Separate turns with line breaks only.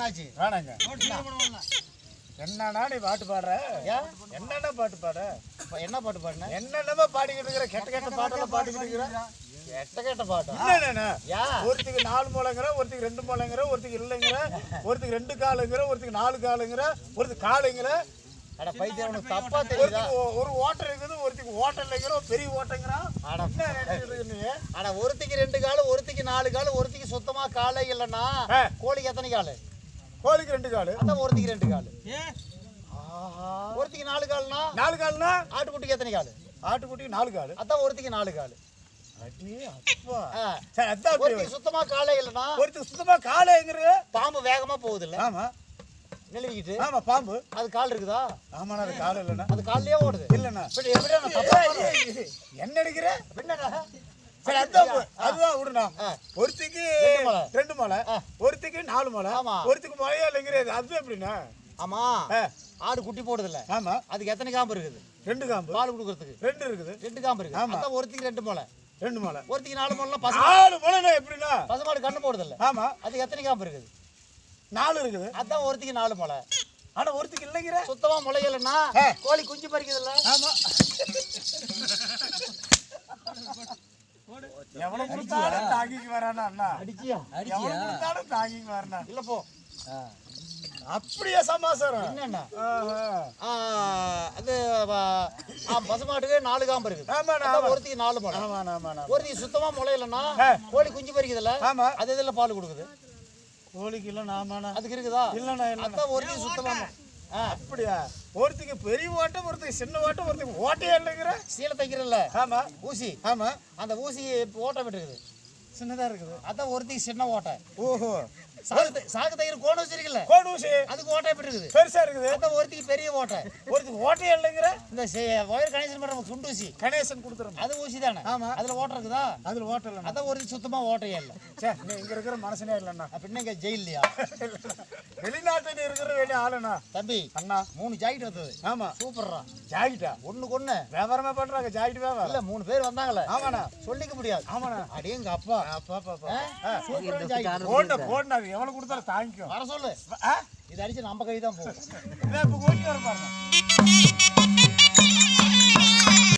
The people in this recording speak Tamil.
என்னாச்சு?
வேணாங்க. என்னடா நீ பாட்டு பாடுற? என்னடா பாட்டு பாடுற?
என்ன பாட்டு பாடுன?
என்னென்னமா பாடிக்கிட்டு இருக்கிற? கெட்ட கெட்ட பாட்டெல்லாம் பாடிக்கிட்டு இருக்கிற?
கெட்ட பாட்டு.
ஒருத்திக்கு 4 மூளைங்கிற, ஒருத்திக்கு 2 மூளைங்கிற, ஒருத்திக்கு இல்லைங்கிற, ஒருத்திக்கு 2 காலுங்கிற, ஒருத்திக்கு 4 காலுங்கிற, ஒருத்திக்கு காலுங்கிற.
அட பைத்தியம், உனக்கு தப்பா தெரியுதா?
ஒரு ஓட்டை இருக்குது, ஒருத்திக்கு ஓட்டை இல்லைங்கிற, பெரிய ஓட்டைங்கிறான்.
அட ஒருத்திக்கு 2 காலு, ஒருத்திக்கு 4 காலு, ஒருத்திக்கு சுத்தமா காலே இல்லைன்னா கோழிக்கு எத்தனை காலு?
கோழிக்கு 2 காலு.
அதான் ஒருத்திக்கு 2 காலு. ஒருத்திக்கு 4 காலுனா
4 காலுனா
ஆட்டுக்குட்டிக்கு எத்தனை காலு?
ஆட்டுக்குட்டிக்கு 4 காலு.
அதான் ஒருத்திக்கு 4 காலு. சுத்தமா காலே இல்லைன்னா
ஒருத்திக்கு சுத்தமா காலேங்கிற.
பாம்பு வேகமா போகுது இல்ல?
ஆமா.
நெளிவிக்கிட்டு.
ஆமா, பாம்பு.
அது கால் இருக்குதா?
ஆமாண்ணா, அது கால் இல்லைண்ணா.
அது கால்லயே ஓடுது
இல்லைண்ணா. என்ன அடிக்கிற?
என்னடா?
சரி, அதுதான் விடுண்ணா. ஒருத்திக்கு 2 மலை, ஒருத்திக்கு 4 மலை, ஒருத்திக்கு மழையா இல்லைங்கிறது. அது எப்படின்னா?
ஆமா, ஆடு குட்டி போடுது இல்ல?
ஆமா.
அதுக்கு எத்தனை காம்பு இருக்குது?
2 காம்பு.
பால் கொடுக்கறதுக்கு
2 இருக்குது.
2 காம்பு இருக்கு. அதான் ஒருத்திக்கு 2 மலை.
2 மலை.
ஒருத்திக்கு 4 மலைனா
4 மலைனா எப்படின்னா?
பசுமாடு கண்ணு போடுது இல்ல?
ஆமா.
அதுக்கு எத்தனை காம்பு இருக்குது?
4 இருக்குது.
அதான் ஒருத்திக்கு 4 மலை.
ஆனா ஒருத்திக்கு இல்லைங்கிற.
சுத்தமா முளையலன்னா கோழி குஞ்சு பறிக்குது இல்ல?
ஆமா. எவ்வளவு கொடுத்தாலும் தாங்கிக்கு வரானா அண்ணா?
அடிச்சியா?
எவ்வளவு கொடுத்தாலும் தாங்கிக்கு வரானா?
இல்ல போ.
அப்படியே சமாசாரம்.
என்னன்னா அது பசுமாட்டுக்கு 4 காம்பு இருக்குது. ஒருத்திக்கு 4 மலை. ஒருத்திக்கு சுத்தமா முளையலன்னா கோழி குஞ்சு பறிக்குது இல்ல? அது எதுல பால் கொடுக்குது?
கோழிக்கு இல்ல. நாமாண்ணா.
அதுக்கு இருக்குதா?
இல்லண்ணா.
அதான் ஒருத்திக்கு சுத்தமா.
அப்படியா? ஒருத்திக்கு பெரிய ஓட்டம், ஒருத்திக்கு சின்ன ஓட்டம், ஒருத்திக்கு ஓட்டையே இல்லைங்கிற.
சீலை தைக்கிறல்ல?
ஆமா.
ஊசி.
ஆமா.
அந்த ஊசி ஓட்டம் விட்டு இருக்குது,
சின்னதா இருக்குது.
அதான் ஒருத்திக்கு சின்ன ஓட்டை.
ஓஹோ.
சாகு தைக்கிற கோண ஊசி இருக்குல்ல?
கோடு ஊசி.
அதுக்கு ஓட்டை விட்டு இருக்குது,
பெருசா இருக்குது.
அதான் ஒருத்திக்கு பெரிய ஓட்டை.
ஒருத்திக்கு ஓட்டையே இல்லைங்கிற.
இந்த ஒயர் கணேசன் பண்ற சுண்டு ஊசி,
கணேசன் கொடுத்துறோம்.
அது ஊசி தானே?
ஆமா.
அதுல ஓட்டை இருக்குதா?
அதுல ஓட்டை இல்லை.
அதான் ஒருத்தி சுத்தமா ஓட்டையே இல்லை.
சே, நீ இங்க இருக்கிற மனசனே இல்லைண்ணா.
அப்படின்னா இங்க ஜெயிலையா?
வெளிநாட்டுல இருக்கிற வேண்டிய ஆளுண்ணா.
தம்பி
அண்ணா
3 ஜாக்கெட் வந்தது.
ஆமா.
சூப்பர்ரா.
ஜாக்கெட்டா?
ஒண்ணுக்கு ஒண்ணு
வியாபாரமா பண்றாங்க. ஜாக்கெட் வியாபாரம்
இல்ல, 3 பேர் வந்தாங்களே.
ஆமாண்ணா.
சொல்லிக்க முடியாது.
ஆமாண்ணா.
அடேங்க அப்பா. சூப்பரா ஜாக்கெட்.
போடுண்ணா. அது எவ்வளவு கொடுத்தாலும் தாங்கிக்கும்.
வர சொல்லு. இது அடிச்சு நம்ம கை தான் போகும்.
இப்ப கோழி வர பாருங்க.